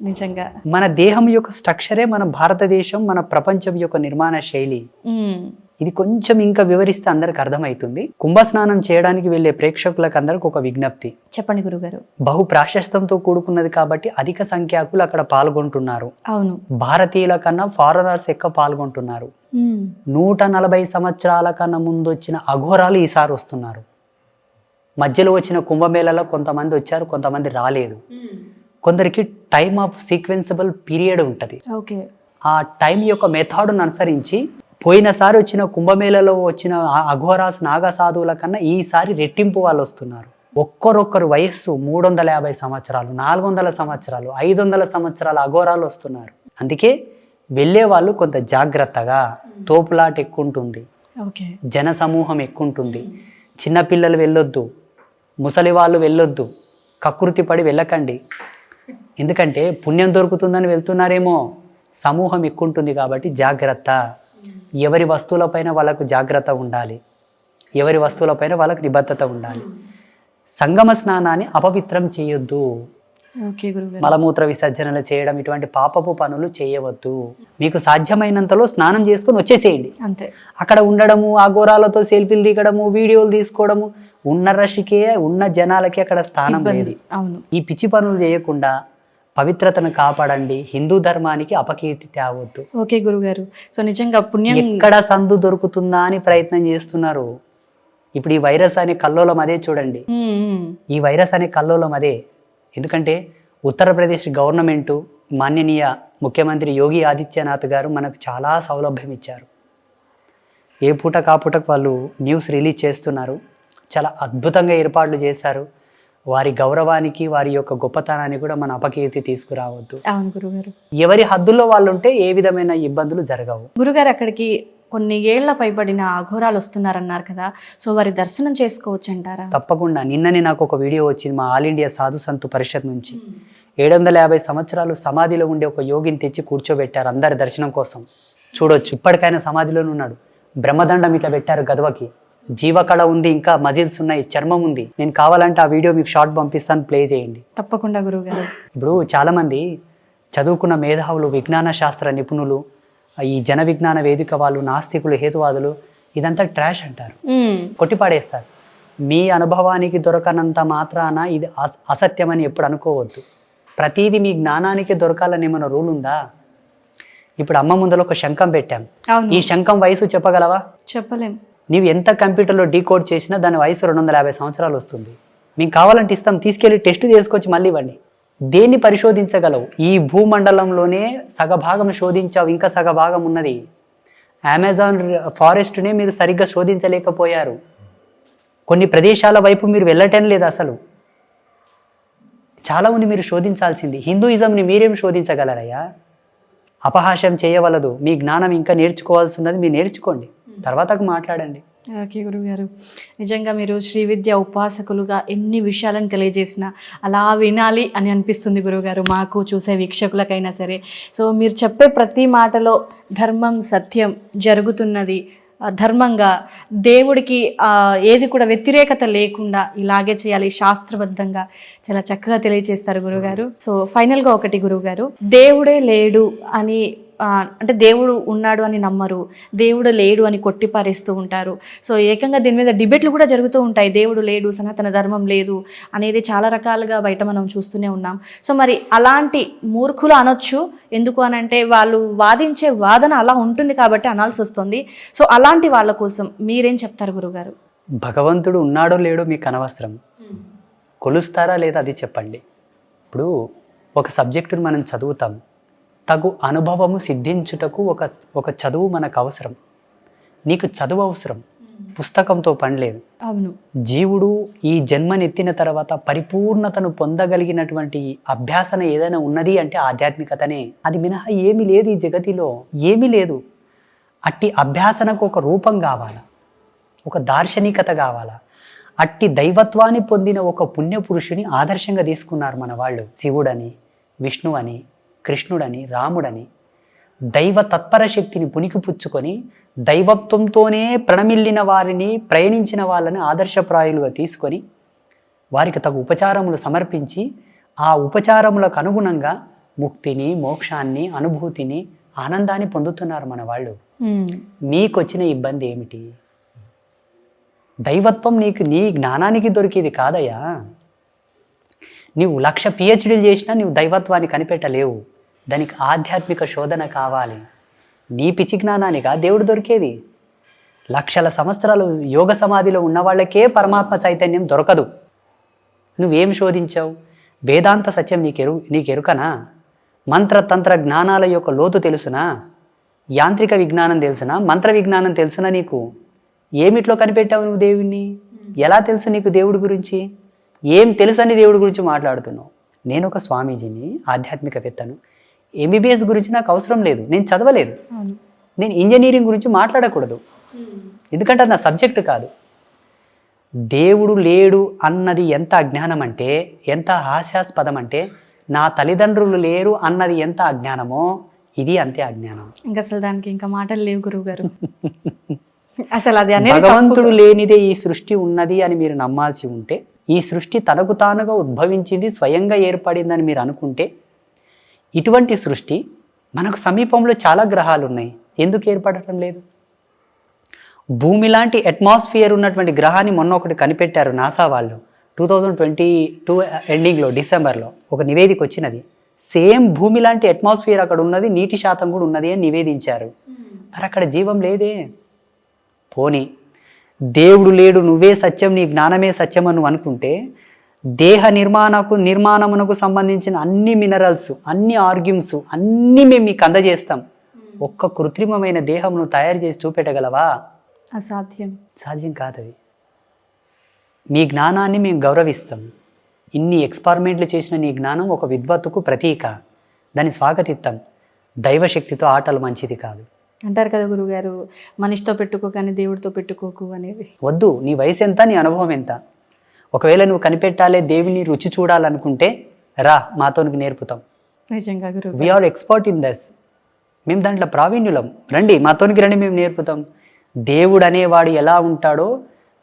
నిజంగా మన దేహం యొక్క స్ట్రక్చరే మన భారతదేశం, మన ప్రపంచం యొక్క నిర్మాణ శైలి. ఇది కొంచెం ఇంకా వివరిస్తే అందరికి అర్థమవుతుంది. కుంభస్నానం చేయడానికి వెళ్ళే ప్రేక్షకులకు అందరికి ఒక విజ్ఞప్తి. చెప్పండి గురుగారు. బహు ప్రాశస్తంతో కూడుకున్నది కాబట్టి అధిక సంఖ్యాకులు అక్కడ పాల్గొంటున్నారు. అవును, భారతీయుల కన్నా ఫారెనర్స్ ఎక్కువ పాల్గొంటున్నారు. 140 సంవత్సరాల కన్నా ముందు వచ్చిన అఘోరాలు ఈసారి వస్తున్నారు. మధ్యలో వచ్చిన కుంభమేళలో కొంతమంది వచ్చారు, కొంతమంది రాలేదు. కొందరికి టైమ్ ఆఫ్ సీక్వెన్సబుల్ పీరియడ్ ఉంటుంది. ఆ టైం యొక్క మెథడ్ను అనుసరించి పోయినసారి వచ్చిన కుంభమేళలో వచ్చిన అఘోరాస్ నాగ సాధువుల కన్నా ఈసారి రెట్టింపు వాళ్ళు వస్తున్నారు. ఒక్కరొక్కరు వయస్సు 350 సంవత్సరాలు, 400 సంవత్సరాలు, 500 సంవత్సరాల అఘోరాలు వస్తున్నారు. అందుకే వెళ్ళే వాళ్ళు కొంత జాగ్రత్తగా, తోపులాట ఎక్కువ ఉంటుంది, జన సమూహం ఎక్కువ ఉంటుంది. చిన్నపిల్లలు వెళ్ళొద్దు, ముసలి వాళ్ళు వెళ్ళొద్దు, కకృతి పడి వెళ్ళకండి. ఎందుకంటే పుణ్యం దొరుకుతుందని వెళ్తున్నారేమో, సమూహం ఎక్కువ ఉంటుంది కాబట్టి జాగ్రత్త. ఎవరి వస్తువులపైన వాళ్ళకు జాగ్రత్త ఉండాలి, ఎవరి వస్తువులపైన వాళ్ళకు నిబద్ధత ఉండాలి. సంగమ స్నానాన్ని అపవిత్రం చేయొద్దు. మలమూత్ర విసర్జనలు చేయడం, ఇటువంటి పాపపు పనులు చేయవద్దు. మీకు సాధ్యమైనంతలో స్నానం చేసుకొని వచ్చేసేయండి. అంతే. అక్కడ ఉండడము, ఆ ఘోరాలతో సెల్ఫీలు దిగడము, వీడియోలు తీసుకోవడము, ఉన్న రష్కే, ఉన్న జనాలకి అక్కడ స్థానం లేదు. ఈ పిచ్చి పనులు చేయకుండా పవిత్రతను కాపాడండి. హిందూ ధర్మానికి అపకీర్తి తేవద్దు. ఓకే గురుగారు. సో నిజంగా పుణ్యం ఎక్కడ సందు దొరుకుతుందా అని ప్రయత్నం చేస్తున్నారు. ఇప్పుడు ఈ వైరస్ అనే కల్లోలం అదే చూడండి. ఈ వైరస్ అనే కల్లోలం అదే. ఎందుకంటే ఉత్తరప్రదేశ్ గవర్నమెంటు, మాన్యనీయ ముఖ్యమంత్రి యోగి ఆదిత్యనాథ్ గారు మనకు చాలా సౌలభ్యం ఇచ్చారు. ఏ పూట కాపూటకు వాళ్ళు న్యూస్ రిలీజ్ చేస్తున్నారు. చాలా అద్భుతంగా ఏర్పాట్లు చేశారు. వారి గౌరవానికి, వారి యొక్క గొప్పతనాన్ని కూడా మన అపకీర్తి తీసుకురావద్దు. అవును గురుగారు. ఎవరి హద్దుల్లో వాళ్ళు ఉంటే ఏ విధమైన ఇబ్బందులు జరగవు. గురుగారు, అక్కడికి కొన్ని ఏళ్ల పైబడిన అఘోరాలు వస్తున్నారన్నారు కదా, సో వారి దర్శనం చేసుకోవచ్చు అంటారా? తప్పకుండా. నిన్ననే నాకు ఒక వీడియో వచ్చింది మా ఆల్ ఇండియా సాధు సంతు పరిషత్ నుంచి. 750 సంవత్సరాలు సమాధిలో ఉండే ఒక యోగిని తెచ్చి కూర్చోబెట్టారు అందరి దర్శనం కోసం. చూడొచ్చు, ఇప్పటికైనా సమాధిలోనే ఉన్నాడు. బ్రహ్మదండం ఇట్లా పెట్టారు గదవకి, జీవకళ ఉంది, ఇంకా మజిల్స్ ఉన్నాయి, చర్మం ఉంది. నేను కావాలంటే ఆ వీడియో మీకు షార్ట్ పంపిస్తాను, ప్లే చేయండి. తప్పకుండా గురువుగారు. ఇప్పుడు చాలామంది చదువుకున్న మేధావులు, విజ్ఞాన శాస్త్ర నిపుణులు, ఈ జన విజ్ఞాన వేదిక వాళ్ళు, నాస్తికులు, హేతువాదులు ఇదంతా ట్రాష్ అంటారు, కొట్టిపాడేస్తారు. మీ అనుభవానికి దొరకనంత మాత్రాన ఇది అసత్యమని ఎప్పుడు అనుకోవద్దు. ప్రతీది మీ జ్ఞానానికి దొరకాలని ఏమైనా రూల్ ఉందా? ఇప్పుడు అమ్మ ముందర ఒక శంఖం పెట్టాం, ఈ శంఖం వయసు చెప్పగలవా? చెప్పలేం. నీవు ఎంత కంప్యూటర్లో డీకోడ్ చేసినా దాని వయసు 250 సంవత్సరాలు వస్తుంది. మేము కావాలంటే ఇస్తాం, తీసుకెళ్ళి టెస్ట్ చేసుకొచ్చి మళ్ళీ ఇవ్వండి. దేన్ని పరిశోధించగలవు? ఈ భూమండలంలోనే సగభాగం శోధించావు, ఇంకా సగభాగం ఉన్నది. అమెజాన్ ఫారెస్ట్నే మీరు సరిగ్గా శోధించలేకపోయారు. కొన్ని ప్రదేశాల వైపు మీరు వెళ్ళటం లేదు. అసలు చాలా ఉంది మీరు శోధించాల్సింది. హిందూయిజంని మీరేం శోధించగలరయ్యా? అపహాస్యం చేయవలదు. మీ జ్ఞానం ఇంకా నేర్చుకోవాల్సి ఉన్నది, మీరు నేర్చుకోండి, తర్వాతకు మాట్లాడండి. ఓకే గురుగారు, నిజంగా మీరు శ్రీ విద్య ఉపాసకులుగా ఎన్ని విషయాలను తెలియజేసినా అలా వినాలి అని అనిపిస్తుంది గురుగారు, మాకు చూసే వీక్షకులకైనా సరే. సో మీరు చెప్పే ప్రతి మాటలో ధర్మం, సత్యం జరుగుతున్నది, ధర్మంగా దేవుడికి ఏది కూడా వ్యతిరేకత లేకుండా ఇలాగే చేయాలి, శాస్త్రబద్ధంగా చాలా చక్కగా తెలియజేస్తారు గురుగారు. సో ఫైనల్గా ఒకటి గురుగారు, దేవుడే లేడు అని అంటే దేవుడు ఉన్నాడు అని నమ్మరు, దేవుడు లేడు అని కొట్టిపారేస్తూ ఉంటారు. సో ఏకంగా దీని మీద డిబేట్లు కూడా జరుగుతూ ఉంటాయి. దేవుడు లేడు, సనాతన ధర్మం లేదు అనేది చాలా రకాలుగా బయట మనం చూస్తూనే ఉన్నాం. సో మరి అలాంటి మూర్ఖులు అనొచ్చు, ఎందుకు అనంటే వాళ్ళు వాదించే వాదన అలా ఉంటుంది కాబట్టి అనాల్సి వస్తుంది. సో అలాంటి వాళ్ళ కోసం మీరేం చెప్తారు గురుగారు? భగవంతుడు ఉన్నాడో లేడో మీకు అనవసరం, కొలుస్తారా లేదా అది చెప్పండి. ఇప్పుడు ఒక సబ్జెక్టును మనం చదువుతాం, తగు అనుభవము సిద్ధించుటకు ఒక చదువు మనకు అవసరం. నీకు చదువు అవసరం, పుస్తకంతో పని లేదు. అవును. జీవుడు ఈ జన్మనెత్తిన తర్వాత పరిపూర్ణతను పొందగలిగినటువంటి అభ్యాసన ఏదైనా ఉన్నది అంటే ఆధ్యాత్మికతనే. అది మినహా ఏమీ లేదు ఈ జగతిలో, ఏమీ లేదు. అట్టి అభ్యాసనకు ఒక రూపం కావాలా, ఒక దార్శనికత కావాలా. అట్టి దైవత్వాన్ని పొందిన ఒక పుణ్యపురుషుని ఆదర్శంగా తీసుకున్నారు మన వాళ్ళు. శివుడని, విష్ణువని, కృష్ణుడని, రాముడని దైవ తత్పర శక్తిని పుణికిపుచ్చుకొని దైవత్వంతోనే ప్రణమిల్లిన వారిని, ప్రయాణించిన వాళ్ళని ఆదర్శప్రాయులుగా తీసుకొని వారికి తగు ఉపచారములు సమర్పించి ఆ ఉపచారములకు అనుగుణంగా ముక్తిని, మోక్షాన్ని, అనుభూతిని, ఆనందాన్ని పొందుతున్నారు మన వాళ్ళు. మీకొచ్చిన ఇబ్బంది ఏమిటి? దైవత్వం నీ జ్ఞానానికి దొరికేది కాదయ్యా. నీవు 1,00,000 PhDలు చేసినా నీవు దైవత్వాన్ని కనిపెట్టలేవు. దానికి ఆధ్యాత్మిక శోధన కావాలి. నీ పిచ్చి జ్ఞానానిగా దేవుడు దొరికేది? లక్షల సంవత్సరాలు యోగ సమాధిలో ఉన్న వాళ్ళకే పరమాత్మ చైతన్యం దొరకదు. నువ్వేం శోధించావు? వేదాంత సత్యం నీకెరుకనా? మంత్రతంత్ర జ్ఞానాల యొక్క లోతు తెలుసునా? యాంత్రిక విజ్ఞానం తెలుసునా? మంత్ర విజ్ఞానం తెలుసునా? నీకు ఏమిట్లో కనిపెట్టావు నువ్వు దేవుణ్ణి? ఎలా తెలుసు నీకు దేవుడి గురించి? ఏం తెలుసని దేవుడి గురించి మాట్లాడుతున్నావు? నేను ఒక స్వామీజీని, ఆధ్యాత్మికవేత్తను. MBBS గురించి నాకు అవసరం లేదు, నేను చదవలేదు. నేను ఇంజనీరింగ్ గురించి మాట్లాడకూడదు, ఎందుకంటే నా సబ్జెక్టు కాదు. దేవుడు లేడు అన్నది ఎంత అజ్ఞానం అంటే, ఎంత హాస్యాస్పదం అంటే, నా తల్లిదండ్రులు లేరు అన్నది ఎంత అజ్ఞానమో ఇది అంతే అజ్ఞానం. ఇంకా అసలు దానికి ఇంకా మాటలు లేవు గురువు గారు. అసలు అది భగవంతుడు లేనిదే ఈ సృష్టి ఉన్నది అని మీరు నమ్మాల్సి ఉంటే, ఈ సృష్టి తనకు తానుగా ఉద్భవించింది, స్వయంగా ఏర్పడిందని మీరు అనుకుంటే, ఇటువంటి సృష్టి మనకు సమీపంలో చాలా గ్రహాలు ఉన్నాయి, ఎందుకు ఏర్పడటం లేదు? భూమి లాంటి అట్మాస్ఫియర్ ఉన్నటువంటి గ్రహాన్ని మొన్న ఒకటి కనిపెట్టారు నాసా వాళ్ళు. 2022 ఎండింగ్లో, డిసెంబర్లో ఒక నివేదిక వచ్చినది. సేమ్ భూమి లాంటి అట్మాస్ఫియర్ అక్కడ ఉన్నది, నీటి శాతం కూడా ఉన్నది అని నివేదించారు. మరి అక్కడ జీవం లేదే. పోనీ దేవుడు లేడు, నువ్వే సత్యం, నీ జ్ఞానమే సత్యం అని అనుకుంటే, దేహ నిర్మాణమునకు సంబంధించిన అన్ని మినరల్స్, అన్ని ఆర్గ్యూమ్స్ అన్నీ మేము మీకు అందజేస్తాం. ఒక్క కృత్రిమమైన దేహం నువ్వు తయారు చేసి చూపెట్టగలవా? అసాధ్యం, సాధ్యం కాదది. మీ జ్ఞానాన్ని మేము గౌరవిస్తాం. ఇన్ని ఎక్స్పెరిమెంట్లు చేసిన నీ జ్ఞానం ఒక విద్వత్తుకు ప్రతీక, దాన్ని స్వాగతిస్తాం. దైవశక్తితో ఆటలు మంచిది కాదు అంటారు కదా గురుగారు, మనిషితో పెట్టుకో కానీ దేవుడితో పెట్టుకోకు అనేది. వద్దు. నీ వయసు ఎంత, నీ అనుభవం ఎంత? ఒకవేళ నువ్వు కనిపెట్టాలే, దేవుని రుచి చూడాలనుకుంటే రా, మాతోనికి నేర్పుతాం. నిజంగా గురు, వీఆర్ ఎక్స్పర్ట్ ఇన్ దస్. మేము దాంట్లో ప్రావీణ్యులం. రండి, మాతోనికి రండి, మేము నేర్పుతాం. దేవుడు అనేవాడు ఎలా ఉంటాడో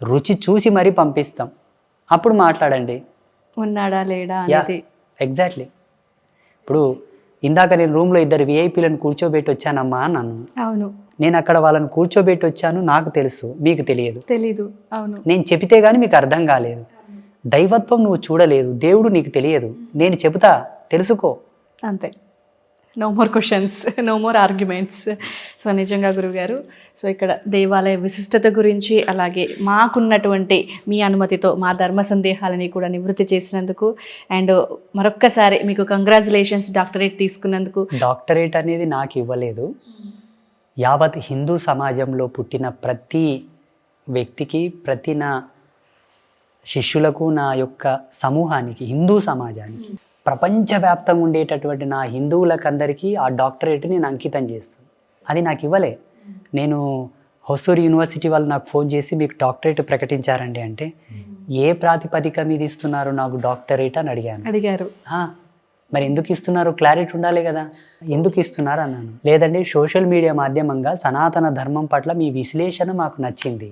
రుచి చూసి మరీ పంపిస్తాం, అప్పుడు మాట్లాడండి. ఉన్నాడా లేడా యా, అనేది. ఎగ్జాక్ట్లీ. ఇప్పుడు ఇందాక నేను రూమ్లో 2 విఐపీలను కూర్చోబెట్టి వచ్చానమ్మా అన్నాను. అవును, నేను అక్కడ వాళ్ళని కూర్చోబెట్టి వచ్చాను, నాకు తెలుసు, మీకు తెలియదు. తెలీదు. అవును, నేను చెబితే కానీ మీకు అర్థం కాలేదు. దైవత్వం నువ్వు చూడలేదు, దేవుడు నీకు తెలియదు. నేను చెబుతా, తెలుసుకో. అంతే. No more questions, no more arguments. So నిజంగా గురుగారు, సో ఇక్కడ దేవాలయ విశిష్టత గురించి, అలాగే మాకున్నటువంటి మీ అనుమతితో మా ధర్మ సందేహాలని కూడా నివృత్తి చేసినందుకు, అండ్ మరొక్కసారి మీకు కంగ్రాచులేషన్స్ డాక్టరేట్ తీసుకున్నందుకు. డాక్టరేట్ అనేది నాకు ఇవ్వలేదు, యావత్ హిందూ సమాజంలో పుట్టిన ప్రతి వ్యక్తికి, ప్రతి నా శిష్యులకు, నా యొక్క సమూహానికి, హిందూ సమాజానికి, ప్రపంచవ్యాప్తంగా ఉండేటటువంటి నా హిందువులకందరికీ ఆ డాక్టరేట్ని నేను అంకితం చేస్తాను. అది నాకు ఇవ్వలే. నేను హొసూరు యూనివర్సిటీ వాళ్ళు నాకు ఫోన్ చేసి మీకు డాక్టరేట్ ప్రకటించారండి అంటే, ఏ ప్రాతిపదిక మీద ఇస్తున్నారు నాకు డాక్టరేట్ అని అడిగారు. మరి ఎందుకు ఇస్తున్నారు, క్లారిటీ ఉండాలి కదా, ఎందుకు ఇస్తున్నారు అన్నాను. లేదండి, సోషల్ మీడియా మాధ్యమంగా సనాతన ధర్మం పట్ల మీ విశ్లేషణ మాకు నచ్చింది,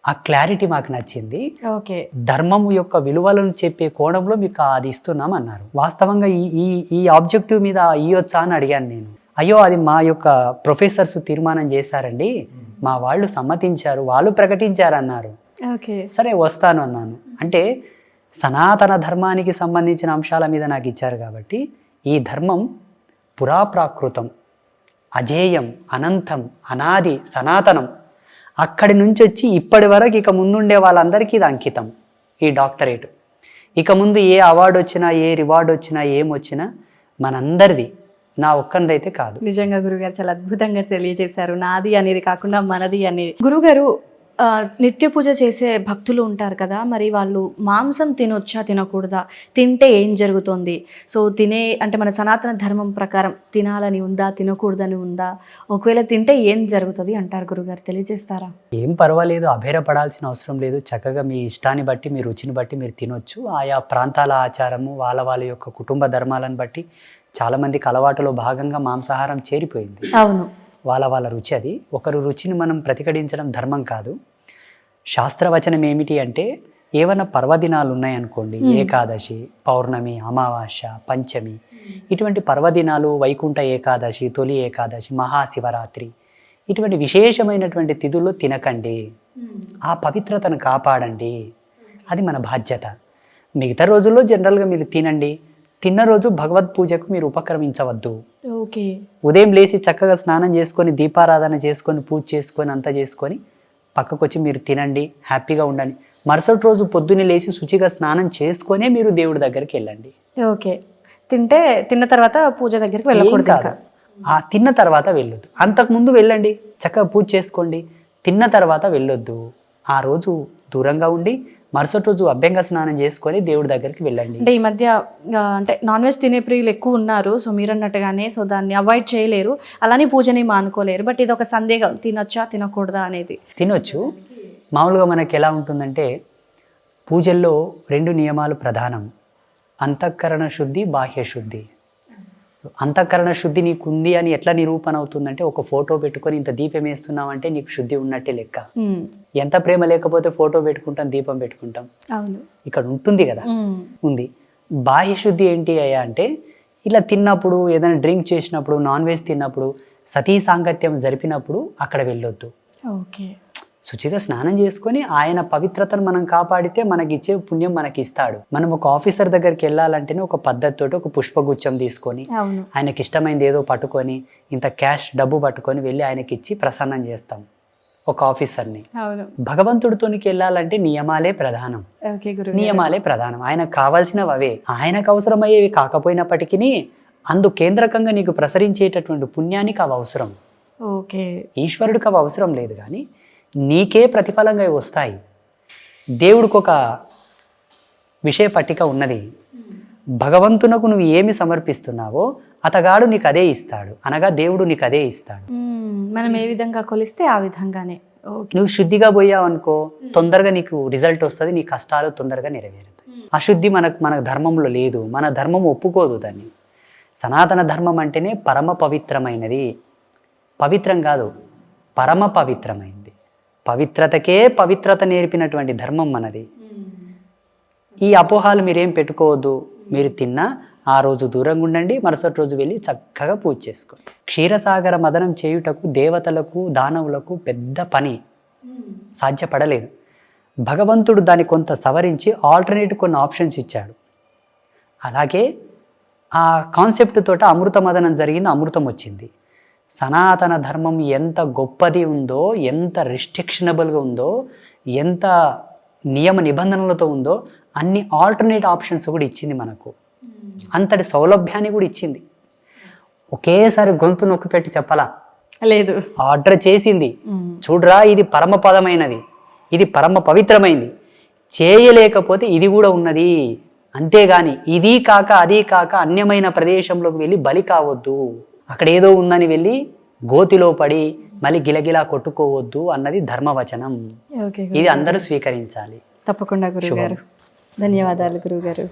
ఆ క్లారిటీ మాకు నచ్చింది, ఓకే, ధర్మం యొక్క విలువలను చెప్పే కోణంలో మీకు అది ఇస్తున్నాం అన్నారు. వాస్తవంగా ఈ ఆబ్జెక్టివ్ మీద ఇయ్యొచ్చా అని అడిగాను నేను. అయ్యో, అది మా యొక్క ప్రొఫెసర్స్ తీర్మానం చేశారండి, మా వాళ్ళు సమ్మతించారు, వాళ్ళు ప్రకటించారు అన్నారు. ఓకే, సరే వస్తాను అన్నాను. అంటే సనాతన ధర్మానికి సంబంధించిన అంశాల మీద నాకు ఇచ్చారు కాబట్టి, ఈ ధర్మం పురాప్రాకృతం, అజేయం, అనంతం, అనాది, సనాతనం, అక్కడి నుంచి వచ్చి ఇప్పటి వరకు ఇక ముందుండే వాళ్ళందరికీ ఇది అంకితం, ఈ డాక్టరేట్. ఇక ముందు ఏ అవార్డు వచ్చినా, ఏ రివార్డు వచ్చినా, ఏమొచ్చినా మనందరిది, నా ఒక్కరిదైతే కాదు. నిజంగా గురుగారు చాలా అద్భుతంగా తెలియజేశారు. నాది అనేది కాకుండా మనది అనేది. గురుగారు, నిత్య పూజ చేసే భక్తులు ఉంటారు కదా, మరి వాళ్ళు మాంసం తినొచ్చా తినకూడదా, తింటే ఏం జరుగుతుంది, సో అంటే మన సనాతన ధర్మం ప్రకారం తినాలని ఉందా, తినకూడదని ఉందా, ఒకవేళ తింటే ఏం జరుగుతుంది అంటారు గురుగారు, తెలియజేస్తారా? ఏం పర్వాలేదు, అభేరపడాల్సిన అవసరం లేదు. చక్కగా మీ ఇష్టాన్ని బట్టి, మీ రుచిని బట్టి మీరు తినొచ్చు. ఆయా ప్రాంతాల ఆచారము, వాళ్ళ యొక్క కుటుంబ ధర్మాలను బట్టి చాలామందికి అలవాటులో భాగంగా మాంసాహారం చేరిపోయింది. అవును, వాళ్ళ రుచి అది. ఒకరు రుచిని మనం ప్రతిఘటించడం ధర్మం కాదు. శాస్త్రవచనం ఏమిటి అంటే, ఏవైనా పర్వదినాలు ఉన్నాయనుకోండి, ఏకాదశి, పౌర్ణమి, అమావాస్య, పంచమి, ఇటువంటి పర్వదినాలు, వైకుంఠ ఏకాదశి, తొలి ఏకాదశి, మహాశివరాత్రి, ఇటువంటి విశేషమైనటువంటి తిథుల్లో తినకండి, ఆ పవిత్రతను కాపాడండి, అది మన బాధ్యత. మిగతా రోజుల్లో జనరల్గా మీరు తినండి, తిన్న రోజు భగవద్ పూజకు మీరు ఉపక్రమించవద్దు. ఓకే, ఉదయం లేచి చక్కగా స్నానం చేసుకొని, దీపారాధన చేసుకొని, పూజ చేసుకొని, అంతా చేసుకొని పక్కకు వచ్చి మీరు తినండి, హ్యాపీగా ఉండండి. మరుసటి రోజు పొద్దున్నే లేచి శుచిగా స్నానం చేసుకొనే మీరు దేవుడి దగ్గరికి వెళ్ళండి. ఓకే, తిన్న తర్వాత పూజ దగ్గరికి వెళ్ళకూడదు. తిన్న తర్వాత వెళ్ళొద్దు, అంతకుముందు వెళ్ళండి, చక్కగా పూజ చేసుకోండి. తిన్న తర్వాత వెళ్ళొద్దు, ఆ రోజు దూరంగా ఉండి మరుసటి రోజు అభ్యంగ స్నానం చేసుకొని దేవుడి దగ్గరికి వెళ్ళండి. అంటే ఈ మధ్య అంటే నాన్ వెజ్ తినే ప్రియులు ఎక్కువ ఉన్నారు, సో మీరు అన్నట్టుగానే, సో దాన్ని అవాయిడ్ చేయలేరు, అలానే పూజని మానుకోలేరు. బట్ ఇది ఒక సందేహం, తినొచ్చా తినకూడదా అనేది. తినొచ్చు. మామూలుగా మనకి ఎలా ఉంటుందంటే, పూజల్లో 2 నియమాలు ప్రధానం, అంతఃకరణ శుద్ధి, బాహ్య శుద్ధి. అంతఃకరణ శుద్ధి నీకు ఉంది అని ఎట్లా నిరూపణ అవుతుందంటే, ఒక ఫోటో పెట్టుకొని ఇంత దీపం వేస్తున్నావంటే నీకు శుద్ధి ఉన్నట్టే లెక్క. ఎంత ప్రేమ లేకపోతే ఫోటో పెట్టుకుంటాం, దీపం పెట్టుకుంటాం, ఇక్కడ ఉంటుంది కదా, ఉంది. బాహ్య శుద్ధి ఏంటి అయ్యా అంటే, ఇలా తిన్నప్పుడు, ఏదైనా డ్రింక్ చేసినప్పుడు, నాన్ వెజ్ తిన్నప్పుడు, సతీ సాంగత్యం జరిపినప్పుడు అక్కడ వెళ్ళొద్దు. ఓకే, శుచిగా స్నానం చేసుకొని ఆయన పవిత్రతను మనం కాపాడితే మనకిచ్చే పుణ్యం మనకి ఇస్తాడు. మనం ఒక ఆఫీసర్ దగ్గరికి వెళ్ళాలంటేనే ఒక పద్ధతితోటి ఒక పుష్పగుచ్చం తీసుకొని, ఆయనకి ఇష్టమైనది ఏదో పట్టుకొని, ఇంత క్యాష్ డబ్బు పట్టుకొని వెళ్ళి ఆయనకి ఇచ్చి ప్రసన్నం చేస్తాం ఒక ఆఫీసర్ని. భగవంతుడితోనికి వెళ్ళాలంటే నియమాలే ప్రధానం, నియమాలే ప్రధానం. ఆయనకు కావాల్సినవి అవే, ఆయనకు అవసరమయ్యేవి కాకపోయినప్పటికీ అందు కేంద్రకంగా నీకు ప్రసరించేటటువంటి పుణ్యానికి అవి అవసరం. ఈశ్వరుడికి అవి అవసరం లేదు, కానీ నీకే ప్రతిఫలంగా వస్తాయి. దేవుడికి ఒక విషయ పట్టిక ఉన్నది, భగవంతునకు నువ్వు ఏమి సమర్పిస్తున్నావో అతగాడు నీకు అదే ఇస్తాడు, అనగా దేవుడు నీకు అదే ఇస్తాడు. మనం ఏ విధంగా కొలిస్తే ఆ విధంగానే. నువ్వు శుద్ధిగా పోయావు అనుకో, తొందరగా నీకు రిజల్ట్ వస్తుంది, నీ కష్టాలు తొందరగా నెరవేరుతాయి. అశుద్ధి మన ధర్మంలో లేదు, మన ధర్మం ఒప్పుకోదు దాన్ని. సనాతన ధర్మం అంటేనే పరమ పవిత్రమైనది, పవిత్రం కాదు, పరమ పవిత్రమైనది. పవిత్రతకే పవిత్రత నేర్పినటువంటి ధర్మం మనది. ఈ అపోహాలు మీరేం పెట్టుకోవద్దు. మీరు తిన్నా ఆ రోజు దూరంగా ఉండండి, మరుసటి రోజు వెళ్ళి చక్కగా పూజ చేసుకోండి. క్షీరసాగర మదనం చేయుటకు దేవతలకు దానవులకు పెద్ద పని సాధ్యపడలేదు. భగవంతుడు దాన్ని కొంత సవరించి ఆల్టర్నేట్ కొన్ని ఆప్షన్స్ ఇచ్చాడు. అలాగే ఆ కాన్సెప్ట్ తోట అమృత మదనం జరిగింది, అమృతం వచ్చింది. సనాతన ధర్మం ఎంత గొప్పది ఉందో, ఎంత రిస్ట్రిక్షనబుల్గా ఉందో, ఎంత నియమ నిబంధనలతో ఉందో అన్ని ఆల్టర్నేట్ ఆప్షన్స్ కూడా ఇచ్చింది మనకు. అంతటి సౌలభ్యాన్ని కూడా ఇచ్చింది. ఒకేసారి గొంతు నొక్కి పెట్టి చెప్పలా, లేదు, ఆర్డర్ చేసింది. చూడరా, ఇది పరమపదమైనది, ఇది పరమ పవిత్రమైంది, చేయలేకపోతే ఇది కూడా ఉన్నది. అంతేగాని ఇది కాక అది కాక అన్యమైన ప్రదేశంలోకి వెళ్ళి బలి కావద్దు, అక్కడ ఏదో ఉందని వెళ్ళి గోతిలో పడి మళ్ళీ గిలగిలా కొట్టుకోవద్దు అన్నది ధర్మవచనం. ఇది అందరూ స్వీకరించాలి. తప్పకుండా గురుగారు. ధన్యవాదాలు గురుగారు.